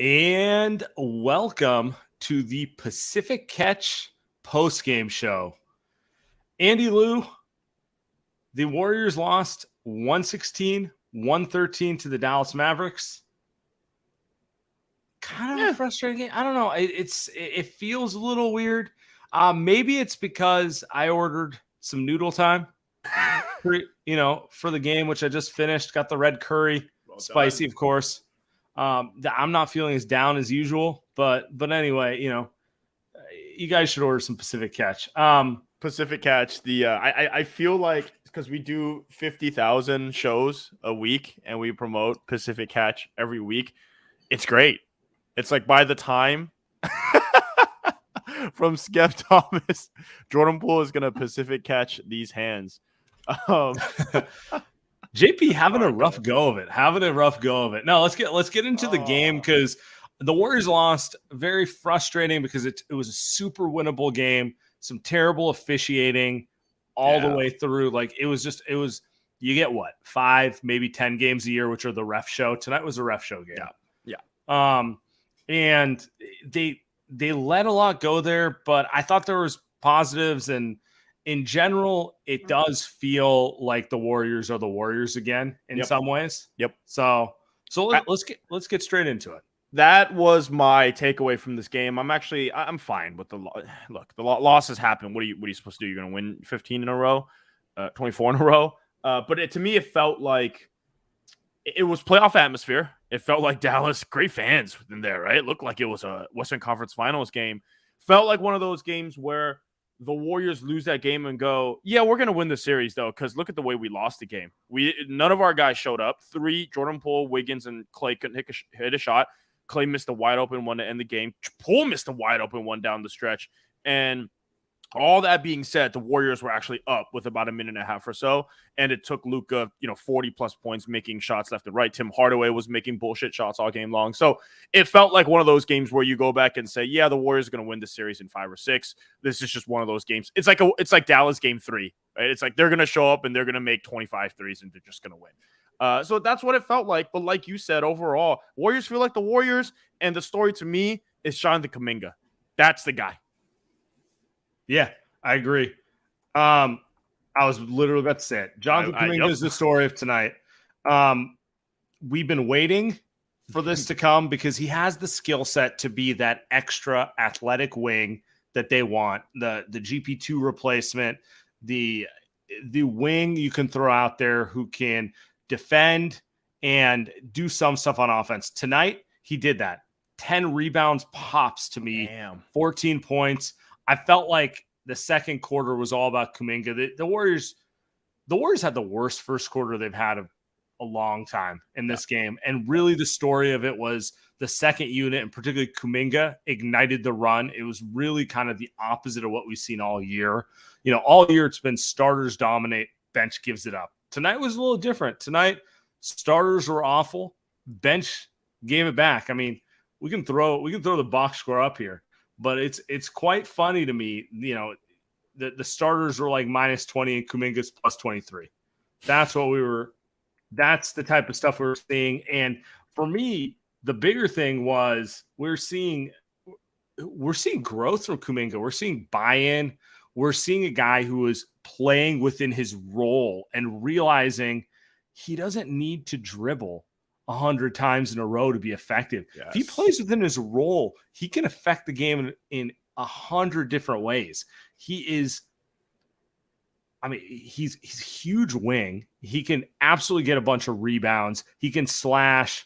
And welcome to the Pacific Catch postgame show. Andy Lou, the Warriors lost 116-113 to the Dallas Mavericks. Kind of a frustrating game. I don't know. It feels a little weird. Maybe it's because I ordered some noodle time, for the game, which I just finished. Got the red curry, spicy, of course. I'm not feeling as down as usual, but anyway, you guys should order some Pacific Catch. Pacific Catch. I feel like because we do 50,000 shows a week and we promote Pacific Catch every week, it's great. It's like by the time from Skep Thomas, Jordan Poole is gonna Pacific Catch these hands. JP having a rough go of it. No, let's get into the game because the Warriors lost. Very frustrating because it was a super winnable game. Some terrible officiating all the way through. Like it was you get what, 5, maybe 10 games a year, which are the ref show. Tonight was a ref show game. Yeah. And they let a lot go there, but I thought there was positives, and in general, it does feel like the Warriors are the Warriors again in some ways. Yep. So let's get straight into it. That was my takeaway from this game. I'm fine with the look. The losses happen. What are you supposed to do? You're going to win 15 in a row, 24 in a row. But to me, it felt like it was playoff atmosphere. It felt like Dallas, great fans in there, right? It looked like it was a Western Conference Finals game. Felt like one of those games where the Warriors lose that game and go, yeah, we're going to win the series, though, because look at the way we lost the game. None of our guys showed up. 3, Jordan Poole, Wiggins, and Clay couldn't hit a shot. Clay missed a wide-open one to end the game. Poole missed a wide-open one down the stretch. And all that being said, the Warriors were actually up with about a minute and a half or so, and it took Luka, 40-plus points, making shots left and right. Tim Hardaway was making bullshit shots all game long. So it felt like one of those games where you go back and say, yeah, the Warriors are going to win the series in 5 or 6. This is just one of those games. It's like Dallas game 3, right? It's like they're going to show up and they're going to make 25 threes and they're just going to win. So that's what it felt like. But like you said, overall, Warriors feel like the Warriors, and the story to me is Jonathan Kuminga. That's the guy. Yeah, I agree. I was literally about to say it. Jonathan Kuminga is the story of tonight. We've been waiting for this to come because he has the skill set to be that extra athletic wing that they want. The GP2 replacement, the wing you can throw out there who can defend and do some stuff on offense. Tonight, he did that. 10 rebounds pops to me. Damn. 14 points. I felt like the second quarter was all about Kuminga. The Warriors had the worst first quarter they've had of a long time in this game. And really the story of it was the second unit, and particularly Kuminga, ignited the run. It was really kind of the opposite of what we've seen all year. All year it's been starters dominate, bench gives it up. Tonight was a little different. Tonight, starters were awful. Bench gave it back. I mean, we can throw the box score up here, but it's quite funny to me. The starters were like minus 20 and Kuminga's plus 23. That's the type of stuff we were seeing. And for me, the bigger thing was we're seeing growth from Kuminga. We're seeing buy-in. We're seeing a guy who is playing within his role and realizing he doesn't need to dribble 100 times in a row to be effective. Yes. If he plays within his role, he can affect the game in 100 different ways. He's huge wing. He can absolutely get a bunch of rebounds. He can slash.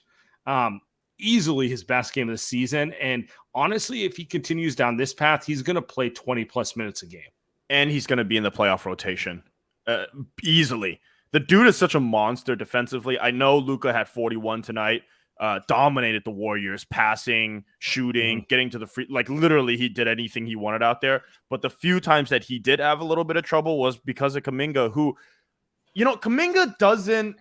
Easily his best game of the season. And honestly, if he continues down this path, he's going to play 20-plus minutes a game. And he's going to be in the playoff rotation easily. The dude is such a monster defensively. I know Luka had 41 tonight, dominated the Warriors, passing, shooting, getting to the free. Like literally, he did anything he wanted out there. But the few times that he did have a little bit of trouble was because of Kuminga, who, Kuminga doesn't.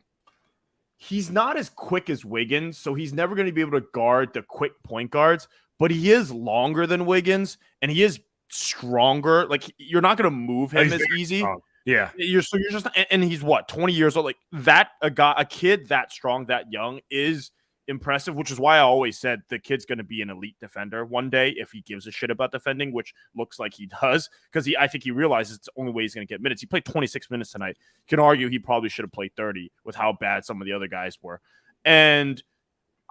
He's not as quick as Wiggins, so he's never going to be able to guard the quick point guards. But he is longer than Wiggins, and he is stronger. Like you're not going to move him as easy. Strong. Yeah. You're just, and he's what, 20 years old? Like that, a kid that strong, that young is impressive, which is why I always said the kid's going to be an elite defender one day if he gives a shit about defending, which looks like he does, because I think he realizes it's the only way he's going to get minutes. He played 26 minutes tonight. You can argue he probably should have played 30 with how bad some of the other guys were. And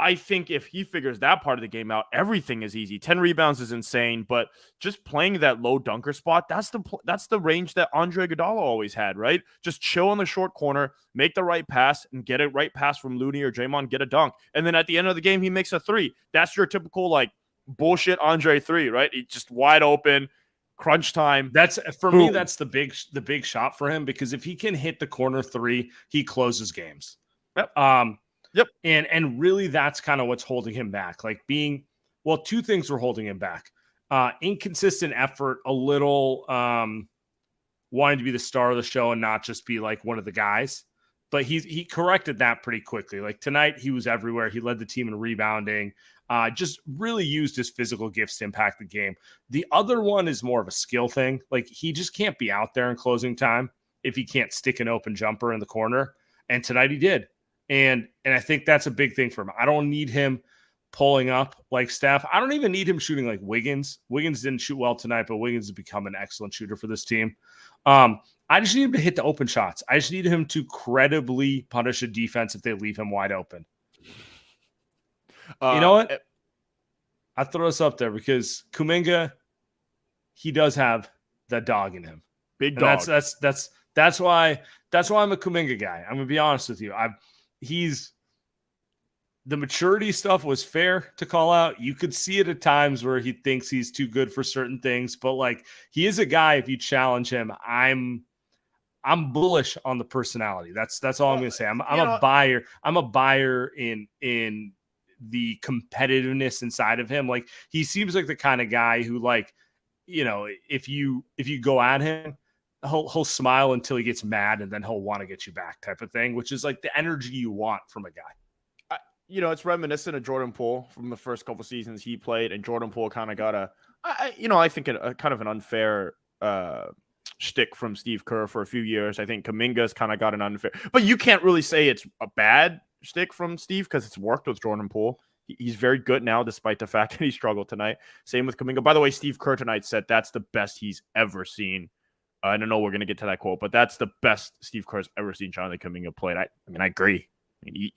I think if he figures that part of the game out, everything is easy. 10 rebounds is insane, but just playing that low dunker spot, that's the range that Andre Iguodala always had, right? Just chill in the short corner, make the right pass, and get a right pass from Looney or Draymond, get a dunk. And then at the end of the game, he makes a three. That's your typical, like, bullshit Andre three, right? It's just wide open, crunch time. That's for me, that's the big shot for him, because if he can hit the corner three, he closes games. Yep. Yep. And really that's kind of what's holding him back. Like two things were holding him back. Inconsistent effort, a little wanting to be the star of the show and not just be like one of the guys. But he corrected that pretty quickly. Like tonight, he was everywhere. He led the team in rebounding. Just really used his physical gifts to impact the game. The other one is more of a skill thing. Like he just can't be out there in closing time if he can't stick an open jumper in the corner. And tonight he did. And I think that's a big thing for him. I don't need him pulling up like Steph. I don't even need him shooting like Wiggins. Wiggins didn't shoot well tonight, but Wiggins has become an excellent shooter for this team. I just need him to hit the open shots. I just need him to credibly punish a defense if they leave him wide open. You know what? I throw this up there because Kuminga, he does have that dog in him. Big dog. That's why I'm a Kuminga guy. I'm gonna be honest with you. The maturity stuff was fair to call out. You could see it at times where he thinks he's too good for certain things, but like he is a guy. If you challenge him, I'm bullish on the personality. That's all I'm gonna say. I'm a buyer. I'm a buyer in the competitiveness inside of him. Like he seems like the kind of guy who, like, you know, if you go at him, he'll smile until he gets mad and then he'll want to get you back type of thing, which is like the energy you want from a guy. It's reminiscent of Jordan Poole from the first couple seasons he played, and Jordan Poole kind of got I think a kind of an unfair shtick from Steve Kerr for a few years. I think Kuminga's kind of got an unfair, but you can't really say it's a bad shtick from Steve because it's worked with Jordan Poole. He's very good now, despite the fact that he struggled tonight. Same with Kuminga. By the way, Steve Kerr tonight said that's the best he's ever seen. I don't know we're going to get to that quote, but that's the best Steve Kerr's ever seen Jonathan Kuminga played. I agree.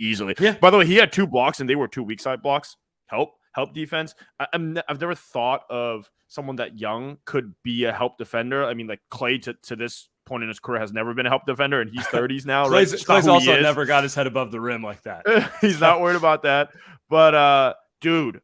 Easily. Yeah. By the way, he had 2 blocks, and they were 2 weak side blocks. Help defense. I've never thought of someone that young could be a help defender. I mean, like Clay to this point in his career has never been a help defender, and he's 30s now. Clay's also never got his head above the rim like that. He's not worried about that. But dude,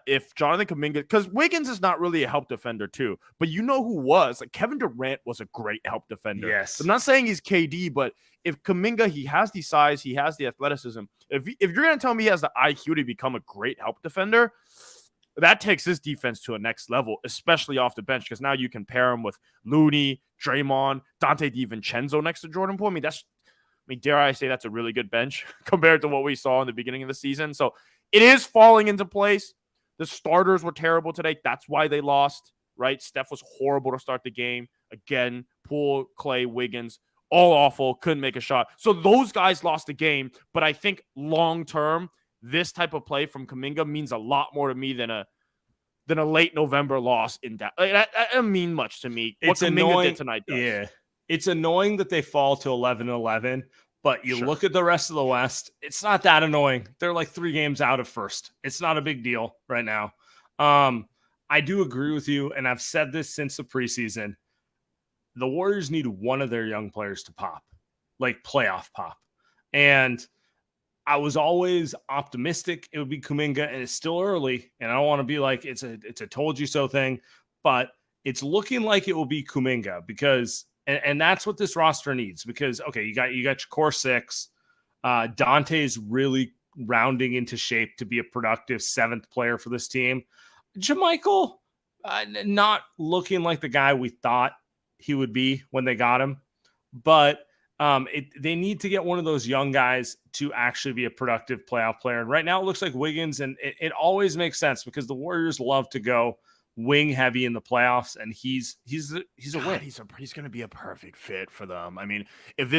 if Jonathan Kuminga, because Wiggins is not really a help defender too, but you know who was? Like Kevin Durant was a great help defender. Yes. I'm not saying he's KD, but if Kuminga, he has the size, he has the athleticism. If you're going to tell me he has the IQ to become a great help defender, that takes his defense to a next level, especially off the bench, because now you can pair him with Looney, Draymond, Dante DiVincenzo next to Jordan Poole. Dare I say that's a really good bench compared to what we saw in the beginning of the season. So it is falling into place. The starters were terrible today. That's why they lost, right? Steph was horrible to start the game. Again, Poole, Clay, Wiggins, all awful. Couldn't make a shot. So those guys lost the game. But I think long-term, this type of play from Kuminga means a lot more to me than a late November loss in that. That doesn't mean much to me. It's what Kuminga annoying. Did tonight does. Yeah. It's annoying that they fall to 11-11. But you look at the rest of the West, it's not that annoying. They're like 3 games out of first. It's not a big deal right now. I do agree with you, and I've said this since the preseason. The Warriors need one of their young players to pop, like playoff pop. And I was always optimistic it would be Kuminga, and it's still early, and I don't want to be like it's a told you so thing, but it's looking like it will be Kuminga because and that's what this roster needs because okay, you got your core 6. Dante's really rounding into shape to be a productive 7th player for this team. JaMychal, not looking like the guy we thought he would be when they got him, but they need to get one of those young guys to actually be a productive playoff player. And right now it looks like Wiggins, and it always makes sense because the Warriors love to go wing heavy in the playoffs, and he's a win. He's going to be a perfect fit for them. I mean, if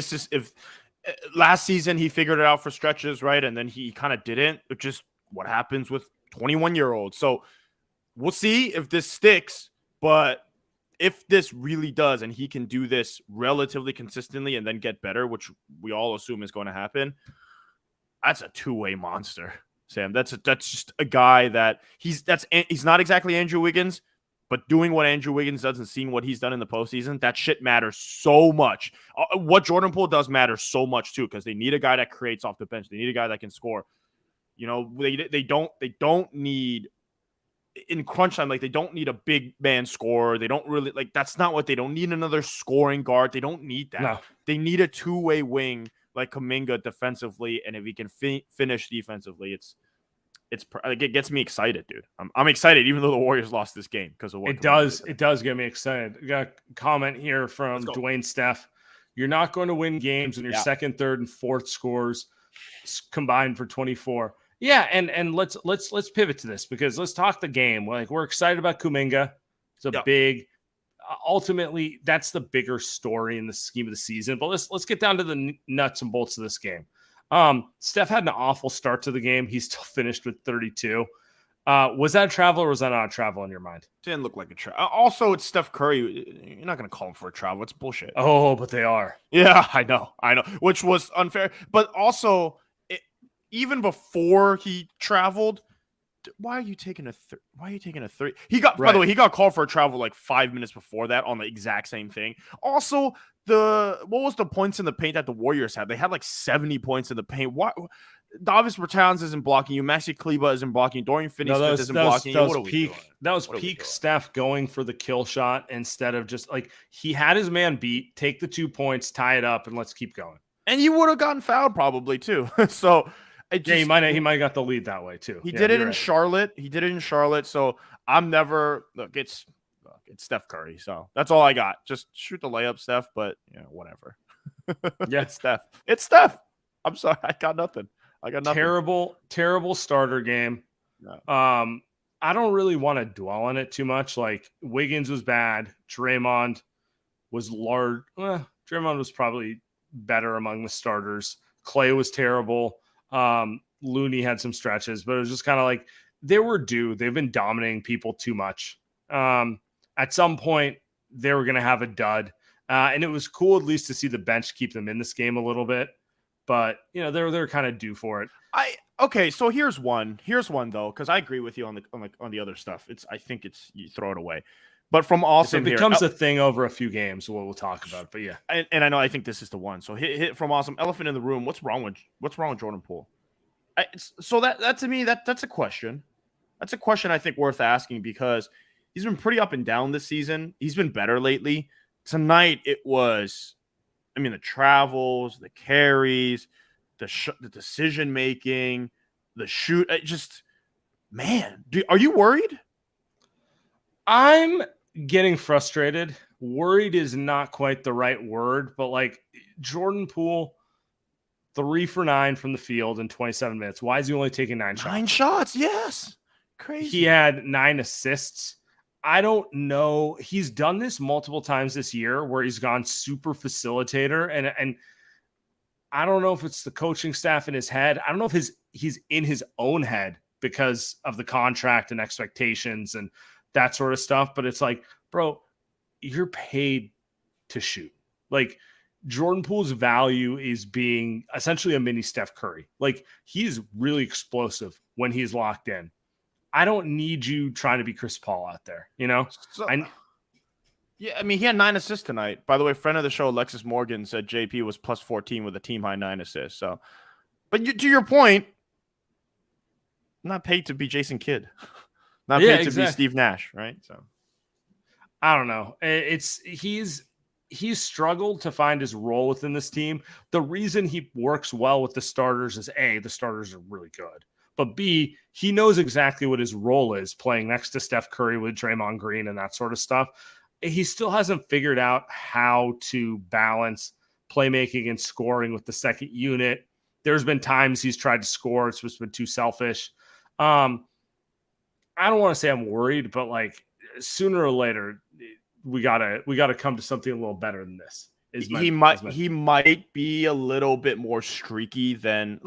last season he figured it out for stretches, right? And then he kind of didn't, which is what happens with 21-year-olds. So we'll see if this sticks, but if this really does and he can do this relatively consistently and then get better, which we all assume is going to happen, that's a two-way monster, Sam. That's just a guy that he's not exactly Andrew Wiggins, but doing what Andrew Wiggins does and seeing what he's done in the postseason, that shit matters so much. What Jordan Poole does matters so much too, because they need a guy that creates off the bench. They need a guy that can score. You know, they don't need in crunch time, like they don't need a big man scorer. They don't really that's not what they don't need another scoring guard. They don't need that. No. They need a two-way wing like Kuminga defensively, and if he can finish defensively, it gets me excited, dude. I'm excited, even though the Warriors lost this game because of what it does. It does get me excited. We got a comment here from Dwayne Steph. You're not going to win games when your second, third, and fourth scores combined for 24. Yeah, and let's pivot to this because let's talk the game. Like we're excited about Kuminga. It's a big. Ultimately, that's the bigger story in the scheme of the season. But let's get down to the nuts and bolts of this game. Steph had an awful start to the game. He still finished with 32. Was that a travel or was that not a travel in your mind? Didn't look like a travel. Also, it's Steph Curry. You're not going to call him for a travel. It's bullshit. Oh, but they are. Yeah, I know. Which was unfair. But also, even before he traveled, why are you taking a three? He got, by the way, he got called for a travel like 5 minutes before that on the exact same thing. Also, what was the points in the paint that the Warriors had? They had like 70 points in the paint. Why? Davis Bertans isn't blocking you. Maxi Kleber isn't blocking. Dorian Finney-Smith isn't blocking you. That was peak Steph going for the kill shot instead of just like he had his man beat, take the 2 points, tie it up, and let's keep going. And you would have gotten fouled probably too. So he might have got the lead that way too. He did it in Charlotte. He did it in Charlotte. So I'm never it's Steph Curry. So that's all I got. Just shoot the layup, Steph. But whatever. Yeah, it's Steph. It's Steph. I'm sorry. I got nothing. Terrible starter game. No. I don't really want to dwell on it too much. Like Wiggins was bad. Draymond was large. Draymond was probably better among the starters. Clay was terrible. Looney had some stretches, but it was just kind of like they were due. They've been dominating people too much. At some point, they were going to have a dud. And it was cool at least to see the bench keep them in this game a little bit. But, they're kind of due for it. Okay, so here's one though, because I agree with you on the other stuff. I think you throw it away. But from Awesome, if it becomes a thing over a few games, we'll talk about it. But yeah, and I know I think this is the one. So hit from Awesome. Elephant in the room. What's wrong with Jordan Poole? So that to me that's a question. That's a question I think worth asking because he's been pretty up and down this season. He's been better lately. Tonight it was, the travels, the carries, the decision making, the shoot. Are you worried? I'm getting frustrated. Worried is not quite the right word, but like Jordan Poole, 3 for 9 from the field in 27 minutes. Why is he only taking 9 shots? 9 shots, yes. Crazy. He had 9 assists. I don't know. He's done this multiple times this year where he's gone super facilitator. And I don't know if it's the coaching staff in his head. I don't know if he's in his own head because of the contract and expectations and that sort of stuff. But it's like, bro, you're paid to shoot. Like Jordan Poole's value is being essentially a mini Steph Curry. Like he's really explosive when he's locked in. I don't need you trying to be Chris Paul out there, So, he had 9 assists tonight. By the way, friend of the show, Alexis Morgan, said JP was plus 14 with a team-high 9 assists. So, but to your point, I'm not paid to be Jason Kidd. Not paid to be Steve Nash, right? So, I don't know. He's struggled to find his role within this team. The reason he works well with the starters is A, the starters are really good. But B, he knows exactly what his role is playing next to Steph Curry with Draymond Green and that sort of stuff. He still hasn't figured out how to balance playmaking and scoring with the second unit. There's been times he's tried to score. It's just been too selfish. I don't want to say I'm worried, but like sooner or later, we gotta come to something a little better than this. He might be a little bit more streaky than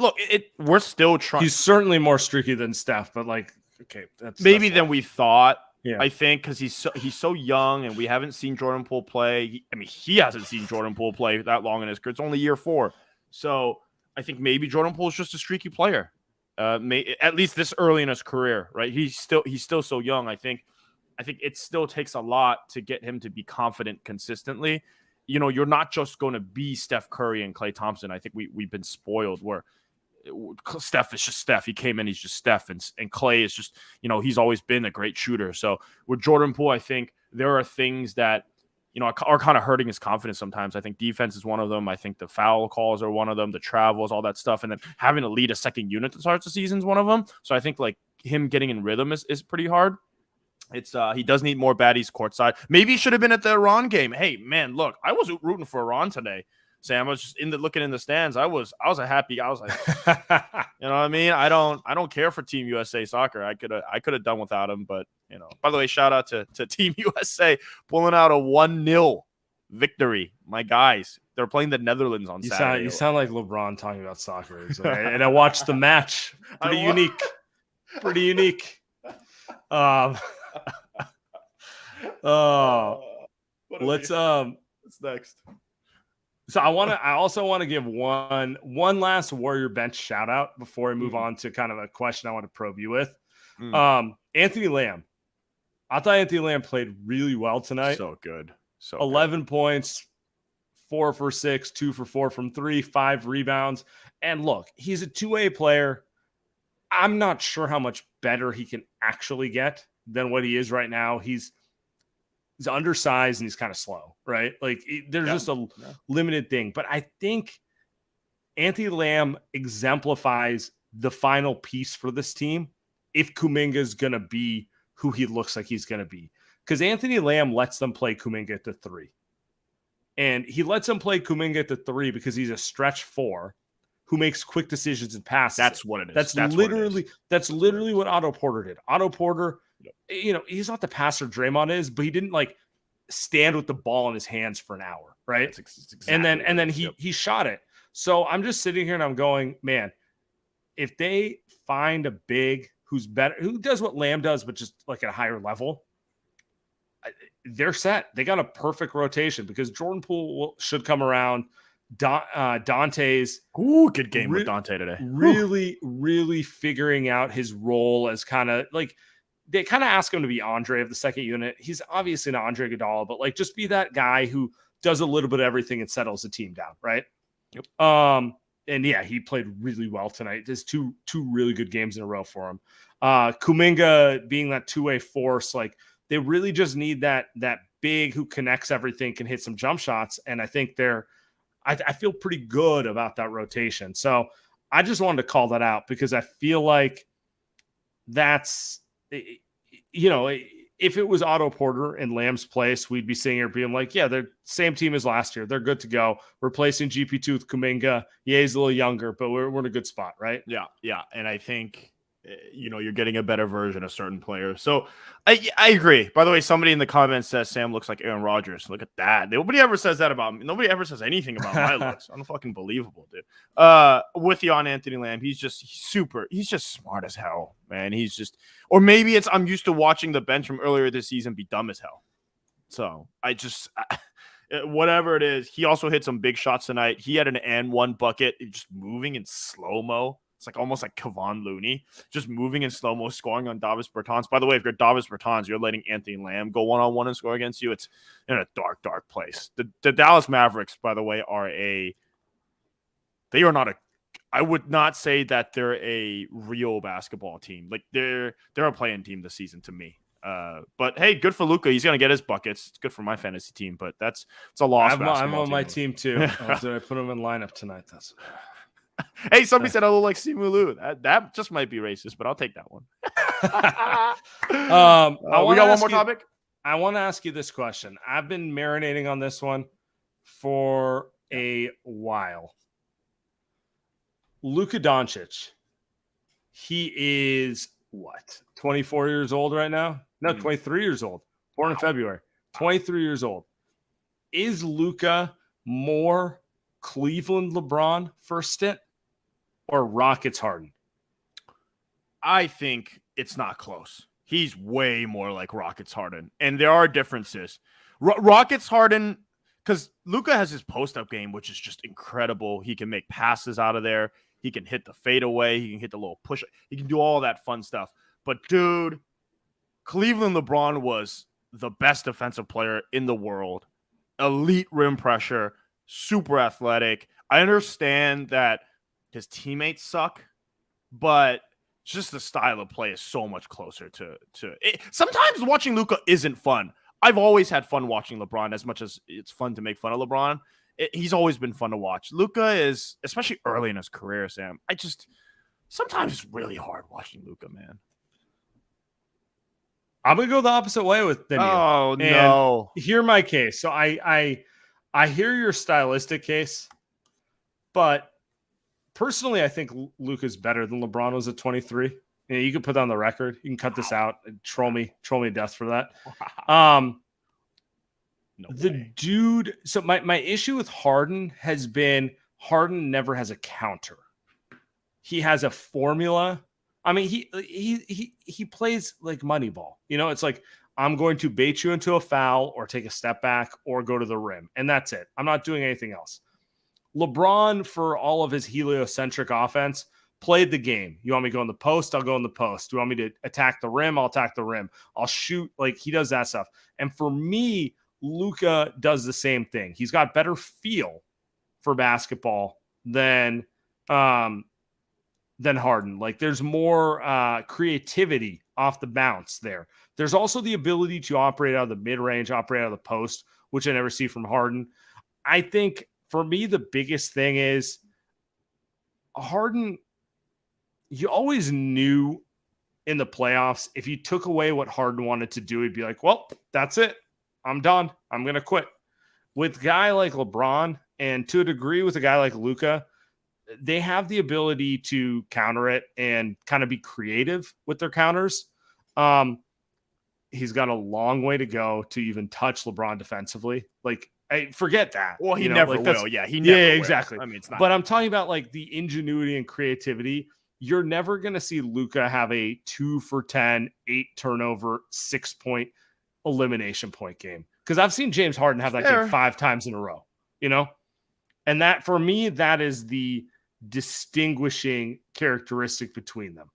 we're still trying. He's certainly more streaky than Steph, but like, okay, that's than we thought. Yeah. I think because he's so young and we haven't seen Jordan Poole play. He hasn't seen Jordan Poole play that long in his career. It's only year 4. So I think maybe Jordan Poole is just a streaky player. At least this early in his career, right? He's still so young. I think it still takes a lot to get him to be confident consistently. You're not just going to be Steph Curry and Klay Thompson. I think we've been spoiled where Steph is just Steph. He came in, he's just Steph, and Klay is just, he's always been a great shooter. So with Jordan Poole, I think there are things that, are kind of hurting his confidence sometimes. I think defense is one of them. I think the foul calls are one of them, the travels, all that stuff. And then having to lead a second unit to start the season is one of them. So I think like him getting in rhythm is pretty hard. It's he does need more baddies courtside. Maybe he should have been at the Iran game. Hey, man, look, I was rooting for Iran today. Sam, I was just looking in the stands. I was a happy. I was like, you know what I mean? I don't care for Team USA soccer. I could have done without him, but By the way, shout out to Team USA pulling out a 1-0 victory. My guys, they're playing the Netherlands on Saturday. You sound like LeBron talking about soccer. And I watched the match. Pretty unique. What's next? So I also want to give one last Warrior bench shout out before I move on to kind of a question I want to probe you with. Anthony Lamb. I thought Anthony Lamb played really well tonight. So good. 11 points, 4 for 6, 2 for 4 from 3, 5 rebounds. And look, he's a 2A player. I'm not sure how much better he can actually get than what he is right now. He's undersized and he's kind of slow, right? Like there's just a limited thing. But I think Anthony Lamb exemplifies the final piece for this team if Kuminga is going to be who he looks like he's going to be. Because Anthony Lamb lets them play Kuminga at the 3. And he lets them play Kuminga at the 3 because he's a stretch 4 who makes quick decisions and passes. That's what it is. That's literally what Otto Porter did. Otto Porter, he's not the passer Draymond is, but he didn't like stand with the ball in his hands for an hour, right? Exactly and then he shot it. So I'm just sitting here and I'm going, man, if they find a big who's better, who does what Lamb does, but just like at a higher level, they're set. They got a perfect rotation because Jordan Poole should come around. Dante's good game with Dante today. Really figuring out his role as kind of like they kind of ask him to be Andre of the second unit. He's obviously not Andre Iguodala, but like just be that guy who does a little bit of everything and settles the team down, right? Yep. And yeah, he played really well tonight. There's two really good games in a row for him. Kuminga being that two-way force, like they really just need that big who connects everything, can hit some jump shots, and I think I feel pretty good about that rotation. So I just wanted to call that out because I feel like that's, if it was Otto Porter in Lamb's place, we'd be sitting here being like, yeah, they're same team as last year. They're good to go. Replacing GP2 with Kuminga. Yeah, he's a little younger, but we're in a good spot, right? Yeah. And I think, you're getting a better version of certain players. So I agree. By the way, somebody in the comments says Sam looks like Aaron Rodgers. Look at that. Nobody ever says that about me. Nobody ever says anything about my looks. Unfucking believable, dude. With you on Anthony Lamb, he's just smart as hell, man. Or maybe I'm used to watching the bench from earlier this season be dumb as hell. So whatever it is, he also hit some big shots tonight. He had an and one bucket, just moving in slow-mo. It's like almost like Kevon Looney, just moving in slow-mo, scoring on Davis Bertans. By the way, if you're Davis Bertans, you're letting Anthony Lamb go one-on-one and score against you. It's in a dark, dark place. The Dallas Mavericks, by the way, I would not say that they're a real basketball team. Like they're a playing team this season to me. But hey, good for Luka. He's gonna get his buckets. It's good for my fantasy team, but it's a loss. I'm on my team too. Did I put him in lineup tonight? Hey, somebody said I look like Simu Liu. That just might be racist, but I'll take that one. We got one more topic. I want to ask you this question. I've been marinating on this one for a while. Luka Doncic. He is what? 24 years old right now? No, 23 years old. Born in February. 23 years old. Is Luka more Cleveland LeBron first stint or Rockets Harden? I think it's not close. He's way more like Rockets Harden, and there are differences. Rockets Harden, because Luka has his post-up game, which is just incredible. He can make passes out of there. He can hit the fadeaway. He can hit the little push. He can do all that fun stuff. But, dude, Cleveland LeBron was the best defensive player in the world. Elite rim pressure, super athletic. I understand that his teammates suck, but just the style of play is so much closer to it. Sometimes watching Luka isn't fun. I've always had fun watching LeBron as much as it's fun to make fun of LeBron. He's always been fun to watch. Luka is, especially early in his career, Sam, sometimes it's really hard watching Luka, man. I'm going to go the opposite way with you. Oh, no. Hear my case. So I hear your stylistic case, but personally, I think Luka's better than LeBron was at 23. You can put that on the record. You can cut this out and troll me to death for that. No the way. Dude. So my issue with Harden has been Harden never has a counter. He has a formula. I mean, he plays like Moneyball. It's like, I'm going to bait you into a foul or take a step back or go to the rim. And that's it. I'm not doing anything else. LeBron, for all of his heliocentric offense, played the game. You want me to go in the post? I'll go in the post. You want me to attack the rim? I'll attack the rim. I'll shoot. Like, he does that stuff. And for me, Luka does the same thing. He's got better feel for basketball than Harden. Like, there's more creativity off the bounce there. There's also the ability to operate out of the mid-range, operate out of the post, which I never see from Harden. I think for me, the biggest thing is Harden, you always knew in the playoffs, if you took away what Harden wanted to do, he'd be like, well, that's it. I'm done. I'm going to quit. With a guy like LeBron, and to a degree with a guy like Luka, they have the ability to counter it and kind of be creative with their counters. He's got a long way to go to even touch LeBron defensively. Like, I forget that. Well, he never will. Yeah, he never will. Exactly. I mean, it's not. But I'm talking about like the ingenuity and creativity. You're never going to see Luka have a 2 for 10, 8 turnover, 6-point elimination point game. Because I've seen James Harden have that game 5 times in a row, And that, for me, that is the distinguishing characteristic between them.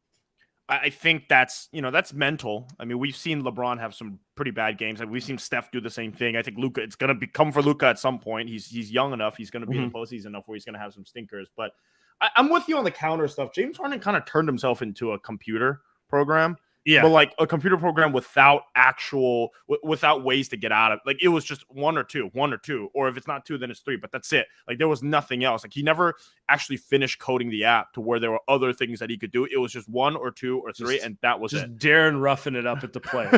I think that's mental. I mean, we've seen LeBron have some pretty bad games. We've seen Steph do the same thing. I think Luka, it's going to come for Luka at some point. He's young enough. He's going to be in the postseason enough where he's going to have some stinkers. But I'm with you on the counter stuff. James Harden kind of turned himself into a computer program. Yeah. But like a computer program without ways to get out of it. Like, it was just one or two. Or if it's not 2, then it's 3. But that's it. Like, there was nothing else. Like, he never actually finished coding the app to where there were other things that he could do. It was just 1 or 2 or 3, and that was it. Darren roughing it up at the plate.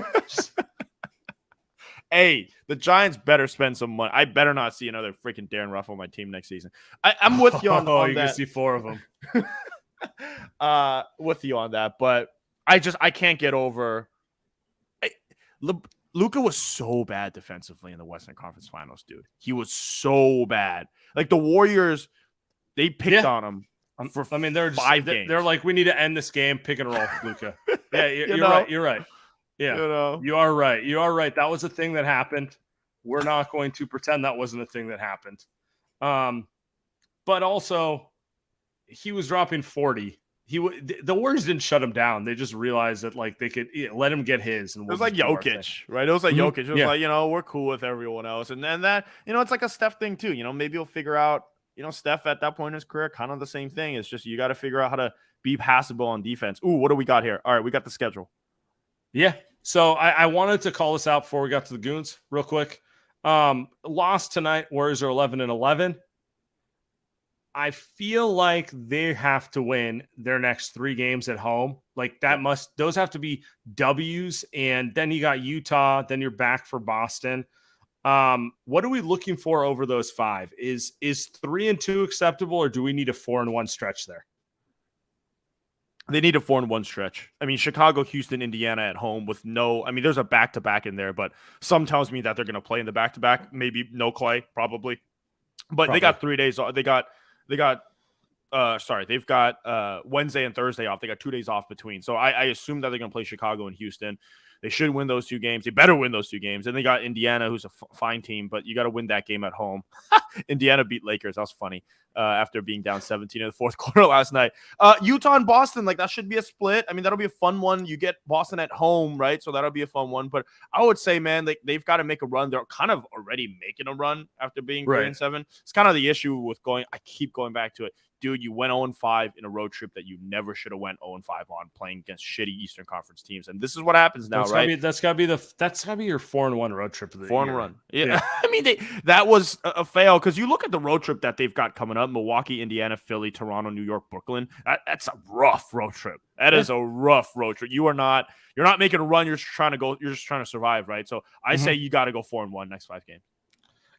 Hey, the Giants better spend some money. I better not see another freaking Darren Ruff on my team next season. I'm with you on you're going to see 4 of them. With you on that, but I can't get over. Luka was so bad defensively in the Western Conference Finals, dude. He was so bad. Like, the Warriors, they picked on him. They're 5 games. They're like, we need to end this game. Pick and roll, Luka. Yeah, you're right. You're right. Yeah, you are right. You are right. That was a thing that happened. We're not going to pretend that wasn't a thing that happened. But also, he was dropping 40. The Warriors didn't shut him down. They just realized that like they could let him get his. And it was like Jokic, right? It was like Jokic. It was like, we're cool with everyone else. And then that, it's like a Steph thing too. Maybe he'll figure out, Steph at that point in his career, kind of the same thing. It's just you got to figure out how to be passable on defense. Ooh, what do we got here? All right, we got the schedule. Yeah. So I wanted to call this out before we got to the Goons real quick. Lost tonight. Warriors are 11-11. I feel like they have to win their next 3 games at home. Like, those have to be W's. And then you got Utah. Then you're back for Boston. What are we looking for over those 5? Is 3-2 acceptable, or do we need a 4-1 stretch there? They need a 4-1 stretch. I mean, Chicago, Houston, Indiana at home with there's a back-to-back in there, but some tells me that they're going to play in the back-to-back. Maybe no Clay, probably. But Probably. they got 3 days off. They've got Wednesday and Thursday off. They got 2 days off between. So I assume that they're going to play Chicago and Houston. They should win those 2 games. They better win those 2 games. And they got Indiana, who's a fine team, but you got to win that game at home. Indiana beat Lakers. That was funny after being down 17 in the fourth quarter last night. Utah and Boston, like that should be a split. I mean, that'll be a fun one. You get Boston at home, right? So that'll be a fun one. But I would say, man, they've got to make a run. They're kind of already making a run after being 3-7. It's kind of the issue with I keep going back to it. Dude, you went 0-5 in a road trip that you never should have went 0-5 on, playing against shitty Eastern Conference teams, and this is what happens now, right? That's gotta be your 4-1 road trip of the 4-1. Yeah. I mean, that was a fail because you look at the road trip that they've got coming up: Milwaukee, Indiana, Philly, Toronto, New York, Brooklyn. That's a rough road trip. That is a rough road trip. You're not making a run. You're just trying to survive, right? So I say you got to go 4-1 next 5 games.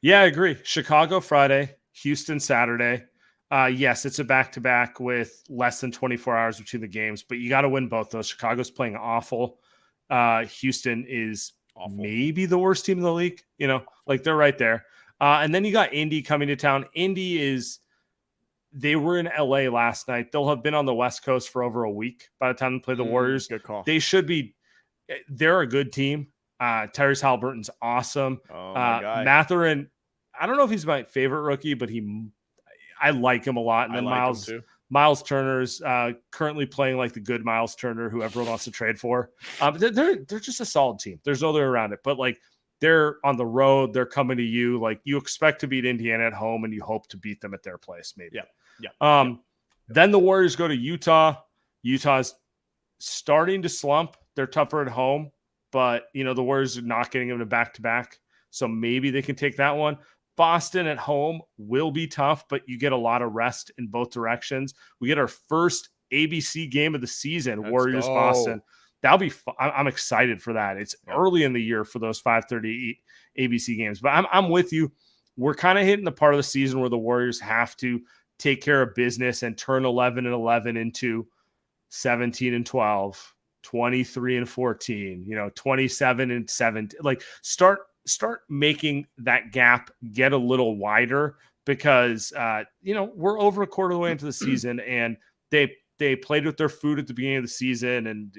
Yeah, I agree. Chicago Friday, Houston Saturday. Yes, it's a back-to-back with less than 24 hours between the games, but you got to win both those. Chicago's playing awful. Houston is awful. Maybe the worst team in the league. Like they're right there. And then you got Indy coming to town. They were in LA last night. They'll have been on the West Coast for over a week by the time they play the Warriors. Good call. They're a good team. Tyrese Halliburton's awesome. Oh, my God. Mathurin, I don't know if he's my favorite rookie, but I like him a lot. And then Miles Turner's currently playing like the good Miles Turner, who everyone wants to trade for. They're just a solid team. There's no other way around it. But like they're on the road, they're coming to you. Like you expect to beat Indiana at home, and you hope to beat them at their place, maybe. Yeah. Then the Warriors go to Utah. Utah's starting to slump. They're tougher at home, but the Warriors are not getting them to back-to-back, so maybe they can take that one. Boston at home will be tough, but you get a lot of rest in both directions. We get our first ABC game of the season, Warriors-Boston. That'll be fun. I'm excited for that. It's early in the year for those 5:30 ABC games, but I'm with you. We're kind of hitting the part of the season where the Warriors have to take care of business and turn 11-11 into 17-12, 23-14, 27-7. Like start making that gap get a little wider because, we're over a quarter of the way into the season and they played with their food at the beginning of the season. And,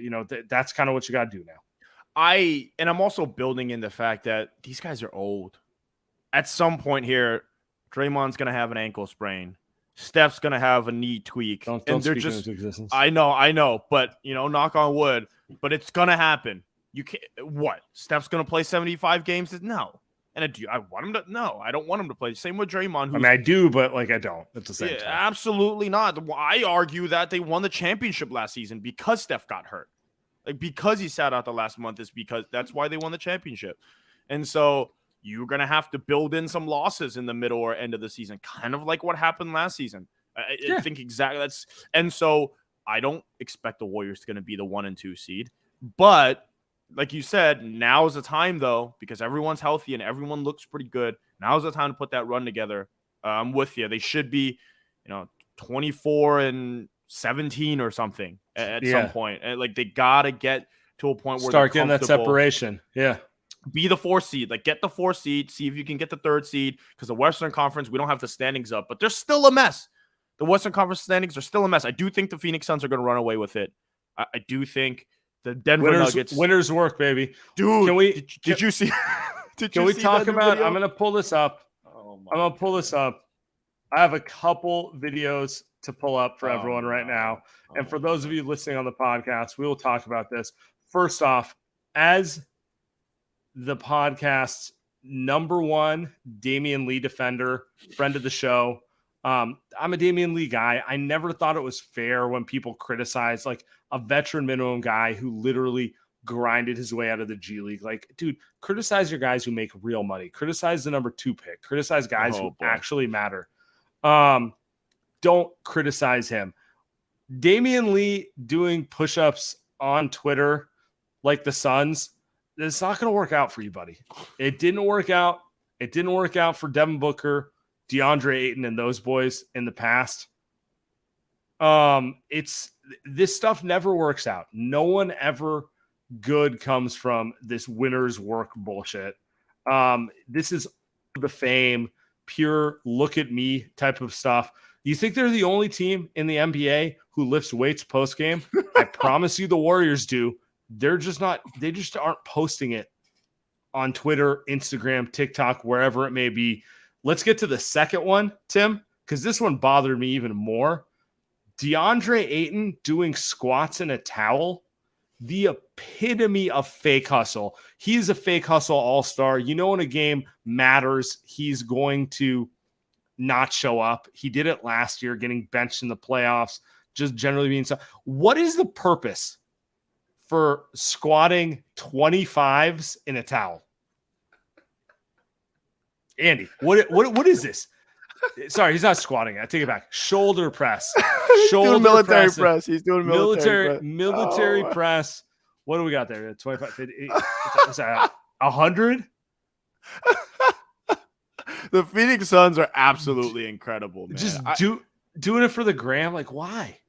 that's kind of what you got to do now. I'm also building in the fact that these guys are old. At some point here, Draymond's going to have an ankle sprain. Steph's going to have a knee tweak. Don't they're speak just, into existence. I know, but, knock on wood, but it's going to happen. You can't. What? Steph's going to play 75 games? No. And I want him to. No, I don't want him to play. Same with Draymond. I do, but I don't at the same time. Absolutely not. I argue that they won the championship last season because Steph got hurt. Like because he sat out the last month is because that's why they won the championship. And so you're going to have to build in some losses in the middle or end of the season, kind of like what happened last season. I think exactly that's. And so I don't expect the Warriors going to be the 1 and 2 seed, but. Like you said, now is the time, though, because everyone's healthy and everyone looks pretty good. Now is the time to put that run together. I'm with you. They should be, 24-17 or something at some point. And, they got to get to a point where start getting that separation. Yeah. Be the 4 seed. Get the 4 seed. See if you can get the 3rd seed because the Western Conference, we don't have the standings up, but they're still a mess. The Western Conference standings are still a mess. I do think the Phoenix Suns are going to run away with it. I do think. The Denver Nuggets. Winners work, baby. Dude, did you see? Can we talk about? I'm going to pull this up. I'm going to pull this up. I have a couple videos to pull up for everyone right now. And for those of you listening on the podcast, we will talk about this. First off, as the podcast's #1 Damian Lee defender, friend of the show, I'm a Damian Lee guy. I never thought it was fair when people criticize a veteran minimum guy who literally grinded his way out of the G League. Dude, criticize your guys who make real money. Criticize the #2 pick. Criticize guys who actually matter. Don't criticize him. Damian Lee doing push-ups on Twitter like the Suns, it's not going to work out for you, buddy. It didn't work out. It didn't work out for Devin Booker, DeAndre Ayton, and those boys in the past. This stuff never works out. No one ever good comes from this winner's work bullshit. This is the fame pure look at me type of stuff. You think they're the only team in the NBA who lifts weights post game? I promise you the Warriors do. They're just not, they just aren't posting it on Twitter, Instagram, TikTok, wherever it may be. Let's get to the second one, Tim, because this one bothered me even more. DeAndre Ayton doing squats in a towel, the epitome of fake hustle. He's a fake hustle all-star. You know, when a game matters, he's going to not show up. He did it last year, getting benched in the playoffs, just generally being so. What is the purpose for squatting 25s in a towel? Andy, what is this? Sorry, he's not squatting. I take it back. Shoulder press. Shoulder military press. He's doing military press. What do we got there? 25, 50, is that 100? The Phoenix Suns are absolutely incredible, man. Just doing it for the gram. Like, why?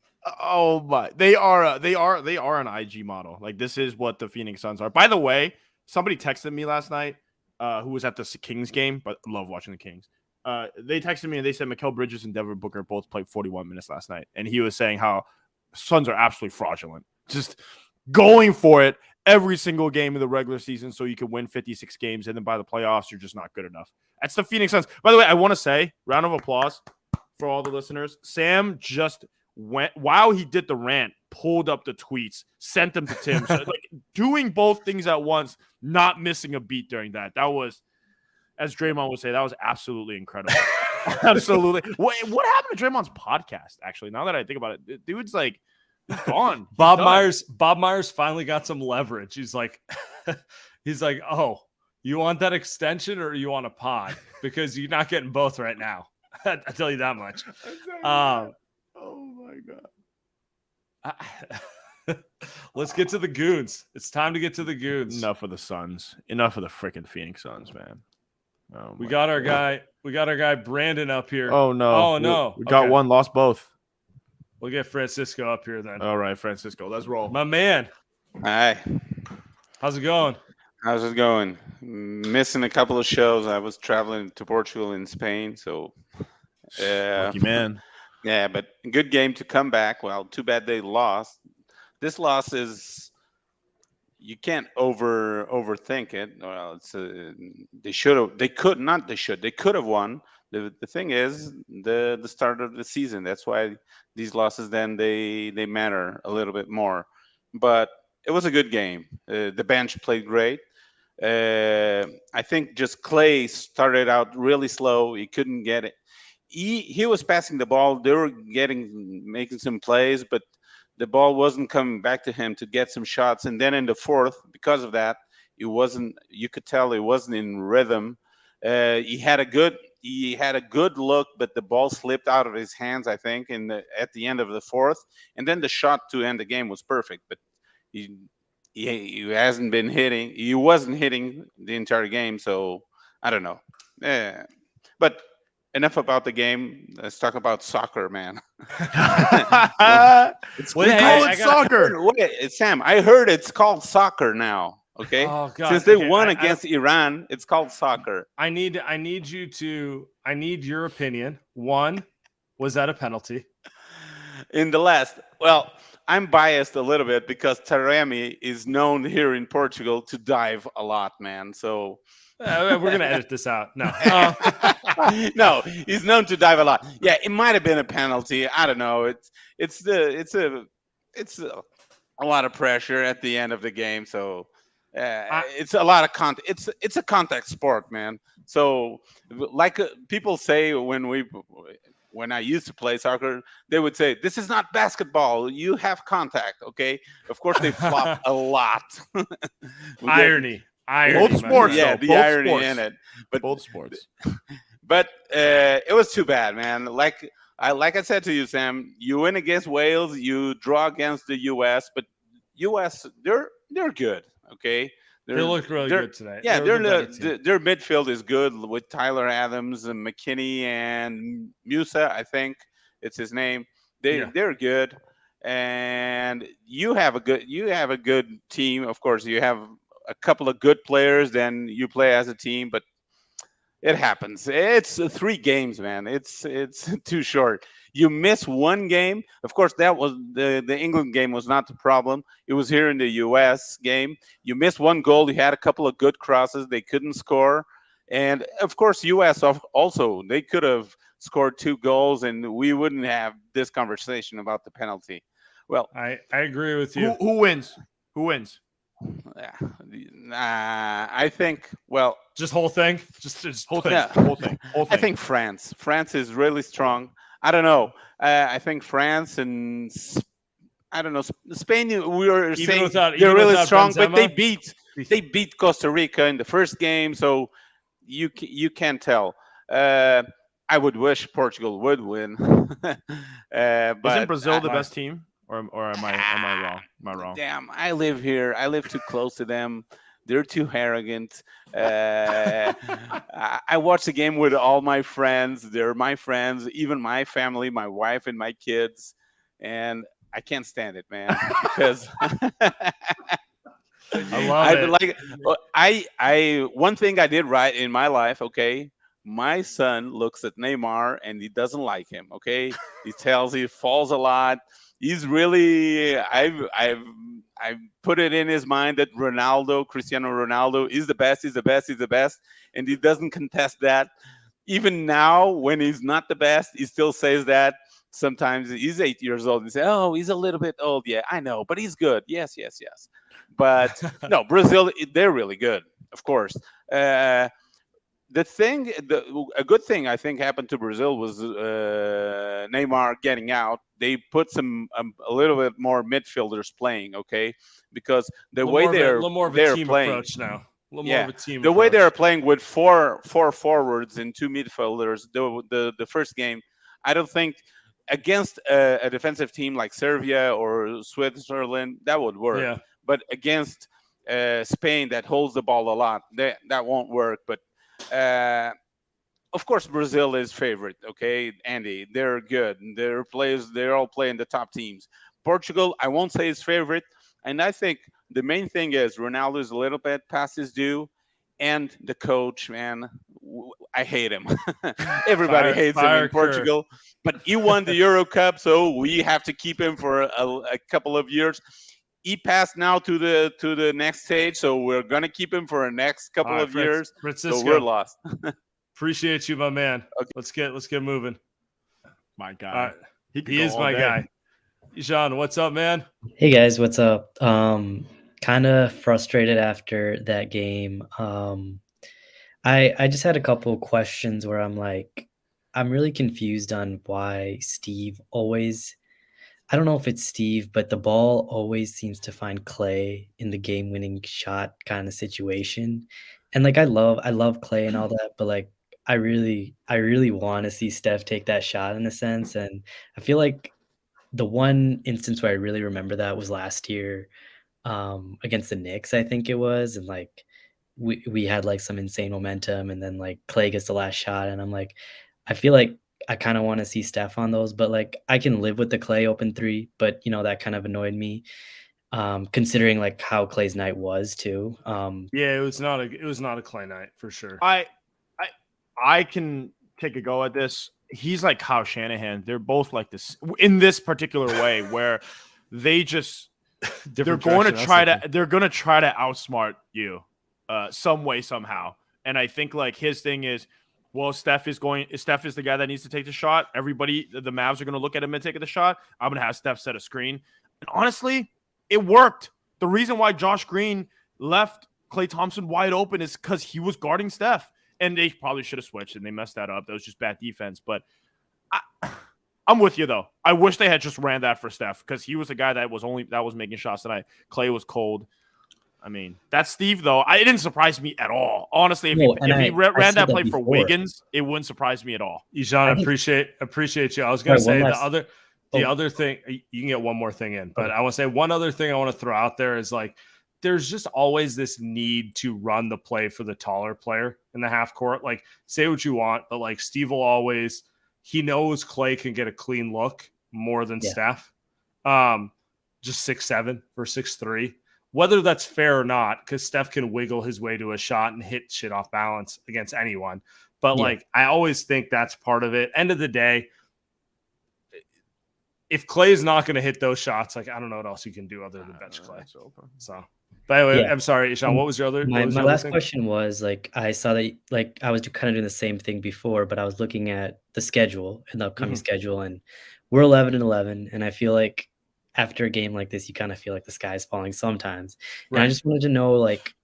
Oh my! They are an IG model. Like, this is what the Phoenix Suns are. By the way, somebody texted me last night who was at the Kings game, but I love watching the Kings. They texted me and they said Mikal Bridges and Devin Booker both played 41 minutes last night. And he was saying how Suns are absolutely fraudulent. Just going for it every single game of the regular season so you can win 56 games. And then by the playoffs, you're just not good enough. That's the Phoenix Suns. By the way, I want to say, round of applause for all the listeners. Sam just went, while he did the rant, pulled up the tweets, sent them to Tim. So, like, doing both things at once, not missing a beat during that. That was, as Draymond would say, that was absolutely incredible. Absolutely. What happened to Draymond's podcast, actually? Now that I think about it, dude's like, he's gone. Bob Myers finally got some leverage. He's like, oh, you want that extension or you want a pod? Because you're not getting both right now. I tell you that much. Oh my God. Let's get to the goons. It's time to get to the goons. Enough of the Suns. Enough of the freaking Phoenix Suns, man. Oh, we got our guy Brandon up here. Oh no. We got one, lost both. We'll get Francisco up here then. All right, Francisco, let's roll. My man. Hi. How's it going? How's it going? Missing a couple of shows. I was traveling to Portugal and Spain, so lucky man. Yeah, but good game to come back. Well, too bad they lost. This loss is, you can't overthink it. Well, it's they could have won. The thing is the start of the season. That's why these losses then they matter a little bit more. But it was a good game. The bench played great. I think just Clay started out really slow. He couldn't get it. He was passing the ball. They were making some plays, but the ball wasn't coming back to him to get some shots. And then in the fourth, because of that, you could tell it wasn't in rhythm. He had a good look, but the ball slipped out of his hands, I think, at the end of the fourth. And then the shot to end the game was perfect, but he hasn't been hitting. He wasn't hitting the entire game, so I don't know. But enough about the game. Let's talk about soccer, man. It's soccer. Wait, Sam, I heard it's called soccer now. Okay. Oh, God. Since they won against Iran, it's called soccer. I need your opinion. One, was that a penalty? In the last, well, I'm biased a little bit because Taremi is known here in Portugal to dive a lot, man. So we're gonna edit this out. No, no, he's known to dive a lot. Yeah, it might have been a penalty. I don't know. It's a lot of pressure at the end of the game. So it's a lot of contact. It's a contact sport, man. So like people say when I used to play soccer, they would say, "This is not basketball. You have contact." Okay. Of course, they flop a lot. Irony. Both sports, yeah, the irony sports. in it. But both sports. But it was too bad, man. Like I said to you, Sam, you win against Wales, you draw against the U.S., but U.S. they're good. Okay. They look really good tonight. Yeah, their midfield is good with Tyler Adams and McKinney and Musa, I think it's his name. They're good, and you have a good team. Of course, you have a couple of good players. Then you play as a team, but It happens. It's 3 games, man. It's too short. You miss one game. Of course, that was the England game was not the problem. It was here in the U.S. game. You missed one goal. You had a couple of good crosses. They couldn't score, and of course, U.S. also they could have scored 2 goals, and we wouldn't have this conversation about the penalty. Well, I agree with you. Who wins? Who wins? I think. Well, Just whole thing. Just Whole thing. Yeah. Whole thing. Whole thing. I think France. France is really strong. I don't know. I think France and I don't know Spain. We were saying they're really strong, but they beat Costa Rica in the first game, so you can't tell. I would wish Portugal would win, but Isn't Brazil the best team, or am I wrong? Am I wrong? Damn, I live here. I live too close to them. They're too arrogant. I watch the game with all my friends. They're my friends, even my family, my wife and my kids, and I can't stand it, man. Because I love it. I one thing I did right in my life. Okay, my son looks at Neymar and he doesn't like him. Okay, he falls a lot. He's really I've put it in his mind that Cristiano Ronaldo is the best, and he doesn't contest that. Even now, when he's not the best, he still says that. Sometimes he's 8 years old and say, "Oh, he's a little bit old." Yeah, I know, but he's good. Yes. But no, Brazil, they're really good, of course. A good thing I think happened to Brazil was Neymar getting out. They put a little bit more midfielders playing, okay, because the way a little more of a team playing approach now. A little yeah, more of a team the approach. way they're playing with four forwards and 2 midfielders. The first game, I don't think against a defensive team like Serbia or Switzerland that would work. Yeah. But against Spain that holds the ball a lot, that won't work. But of course, Brazil is favorite. Okay, Andy, they're good. Their players, they're all playing the top teams. Portugal, I won't say is favorite, and I think the main thing is Ronaldo is a little bit past his due, and the coach, man, I hate him. Everybody hates him in Portugal, but he won the Euro Cup, so we have to keep him for a couple of years. He passed now to the next stage, so we're gonna keep him for the next couple of years. Francisco, so we're lost. Appreciate you, my man. Okay. Let's get moving. My guy. He is my guy. Jean, what's up, man? Hey guys, what's up? Kind of frustrated after that game. I just had a couple of questions where I'm really confused on why Steve always, I don't know if it's Steve, but the ball always seems to find Clay in the game-winning shot kind of situation. And I love Clay and all that, but I really want to see Steph take that shot in a sense. And I feel like the one instance where I really remember that was last year against the Knicks, I think it was. And we had some insane momentum, and then Clay gets the last shot. And I feel like I kind of want to see Steph on those, but I can live with the Clay open three, but that kind of annoyed me. Considering how Clay's night was too. Yeah, it was not a Clay night for sure. I can take a go at this. He's like Kyle Shanahan. They're both like this in this particular way, where they just they're going to try to outsmart you some way somehow. And I think his thing is, well, Steph is the guy that needs to take the shot. Everybody, the Mavs are going to look at him and take the shot. I'm going to have Steph set a screen. And honestly, it worked. The reason why Josh Green left Klay Thompson wide open is because he was guarding Steph. And they probably should have switched, and they messed that up. That was just bad defense. But I'm with you, though. I wish they had just ran that for Steph, because he was the guy that was making shots tonight. Clay was cold. I mean, that's Steve, though. It didn't surprise me at all. Honestly, if he ran that play for Wiggins, it wouldn't surprise me at all. Ijan, appreciate you. I was going to say the other thing, you can get one more thing in, but I want to say one other thing I want to throw out there is there's just always this need to run the play for the taller player in the half court. Say what you want, but Steve will always, he knows Clay can get a clean look more than Steph. Just 6'7" or 6'3", whether that's fair or not, because Steph can wiggle his way to a shot and hit shit off balance against anyone. But like, I always think that's part of it. End of the day, if Clay's not going to hit those shots, like, I don't know what else you can do other than bench Clay. So, but anyway, I'm sorry, Ishan, what was your other? My last question was, like, I saw that, like, I was kind of doing the same thing before, but I was looking at the schedule and the upcoming schedule, and we're 11-11, and I feel like after a game like this, you kind of feel like the sky's falling sometimes. And I just wanted to know, like,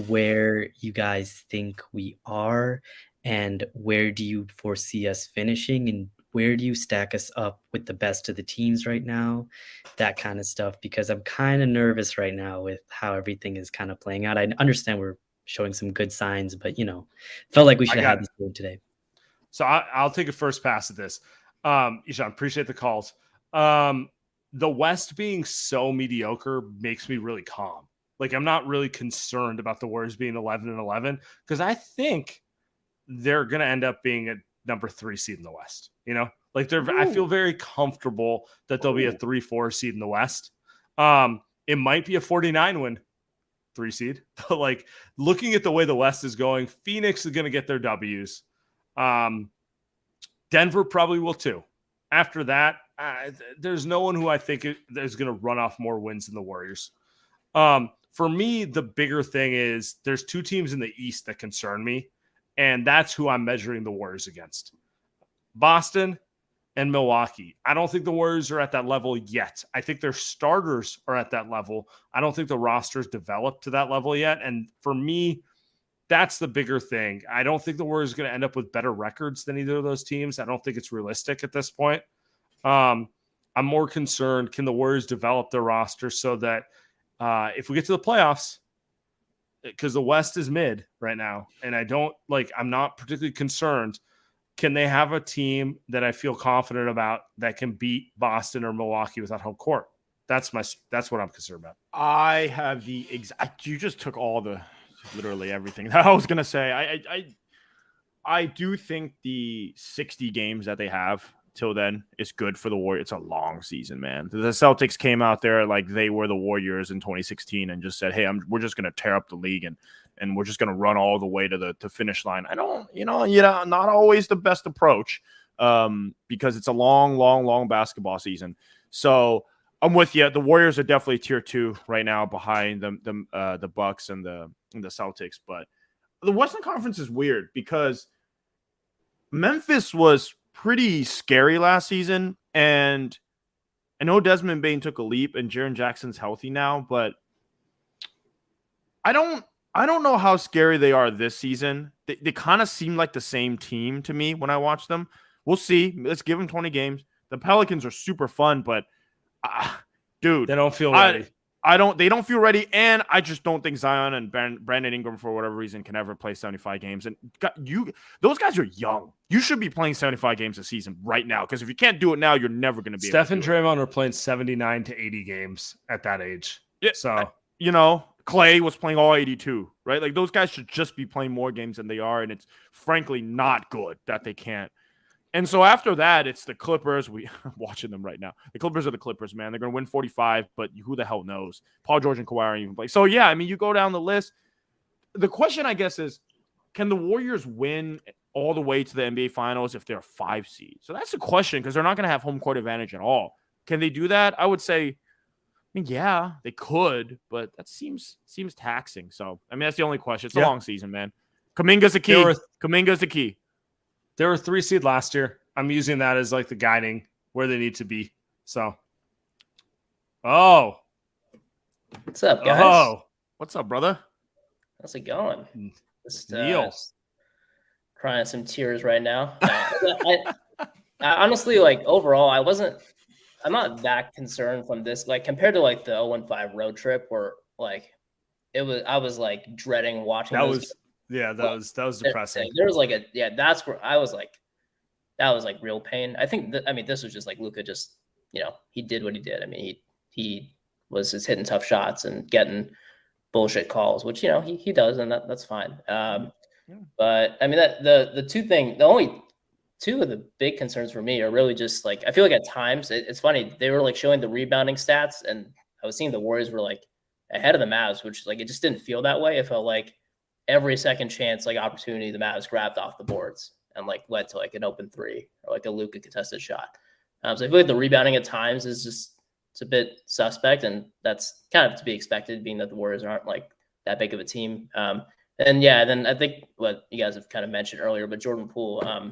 where you guys think we are, and where do you foresee us finishing, and where do you stack us up with the best of the teams right now? That kind of stuff, because I'm kind of nervous right now with how everything is kind of playing out. I understand we're showing some good signs, but, you know, felt like we should have had this game today. So I'll take a first pass at this. Ishan, appreciate the calls. The West being so mediocre makes me really calm. Like, I'm not really concerned about the Warriors being 11-11 because I think they're going to end up being a number 3 seed in the West. You know, like I feel very comfortable that they'll be a 3-4 seed in the West. It might be a 49 win 3 seed, but like looking at the way the West is going, Phoenix is going to get their W's. Denver probably will too. After that, there's no one who I think is going to run off more wins than the Warriors. For me, the bigger thing is there's 2 teams in the East that concern me, and that's who I'm measuring the Warriors against. Boston and Milwaukee. I don't think the Warriors are at that level yet. I think their starters are at that level. I don't think the roster's developed to that level yet. And for me, that's the bigger thing. I don't think the Warriors are going to end up with better records than either of those teams. I don't think it's realistic at this point. I'm more concerned, can the Warriors develop their roster so that if we get to the playoffs, because the West is mid right now, and I'm not particularly concerned. Can they have a team that I feel confident about that can beat Boston or Milwaukee without home court? That's what I'm concerned about. I have the exact. You just took literally everything that I was gonna say. I do think the 60 games that they have till then is good for the Warriors. It's a long season, man. The Celtics came out there like they were the Warriors in 2016 and just said, "Hey, we're just gonna tear up the league and we're just going to run all the way to the finish line." I don't, not always the best approach because it's a long basketball season. So I'm with you. The Warriors are definitely tier 2 right now behind the Bucks and the Celtics. But the Western Conference is weird because Memphis was pretty scary last season. And I know Desmond Bane took a leap and Jaren Jackson's healthy now, but I don't know how scary they are this season. They kind of seem like the same team to me when I watch them. We'll see. Let's give them 20 games. The Pelicans are super fun, but dude, they don't feel ready. They don't feel ready, and I just don't think Zion and Brandon Ingram, for whatever reason, can ever play 75 games. And those guys are young. You should be playing 75 games a season right now, because if you can't do it now, you're never going to be. Steph and Draymond are playing 79 to 80 games at that age. Yeah, so Clay was playing all 82, right? Like, those guys should just be playing more games than they are, and it's frankly not good that they can't. And so after that, it's the Clippers. I'm watching them right now. The Clippers are the Clippers, man. They're going to win 45, but who the hell knows? Paul George and Kawhi aren't even playing. So, yeah, I mean, you go down the list. The question, I guess, is can the Warriors win all the way to the NBA Finals if they're a 5 seed? So that's the question, because they're not going to have home court advantage at all. Can they do that? I would say, yeah, they could, but that seems taxing. So, I mean, that's the only question. It's a long season, man. Kuminga's the key. Kuminga's the key. They were 3 seed last year. I'm using that as like the guiding where they need to be. So, what's up, guys? What's up, brother? How's it going? Just Neil. crying some tears right now. I honestly, like, overall, I'm not that concerned from this. Like, compared to like the 0-5 road trip where like I was like dreading watching that was depressing. There was like that's where I was like, that was like real pain. I think this was just like Luka just, he did what he did. I mean, he was just hitting tough shots and getting bullshit calls, which, he does, and that's fine. But I mean, the only two of the big concerns for me are really just like, I feel like at times it's funny. They were like showing the rebounding stats, and I was seeing the Warriors were like ahead of the Mavs, which like, it just didn't feel that way. It felt like every second chance, like opportunity, the Mavs grabbed off the boards and like led to like an open three or like a Luka contested shot. So I feel like the rebounding at times is just, it's a bit suspect, and that's kind of to be expected, being that the Warriors aren't like that big of a team. And yeah, then I think what you guys have kind of mentioned earlier, but Jordan Poole,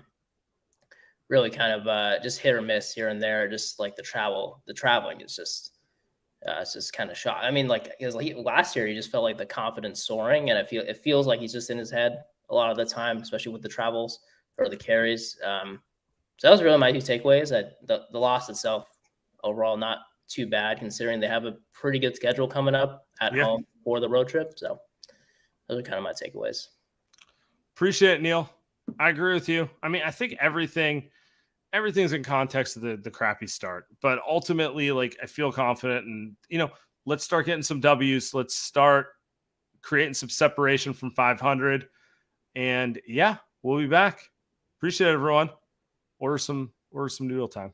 really kind of just hit or miss here and there. Just like the traveling is just, it's just kind of shot. I mean, like last year, he just felt like the confidence soaring, and it feels like he's just in his head a lot of the time, especially with the travels or the carries. So that was really my two takeaways. The loss itself, overall, not too bad considering they have a pretty good schedule coming up at home for the road trip. So those are kind of my takeaways. Appreciate it, Neil. I agree with you. I mean, I think everything's in context of the crappy start, but ultimately, like, I feel confident, and let's start getting some W's. Let's start creating some separation from 500, and yeah, we'll be back. Appreciate it, everyone. Order some noodle time.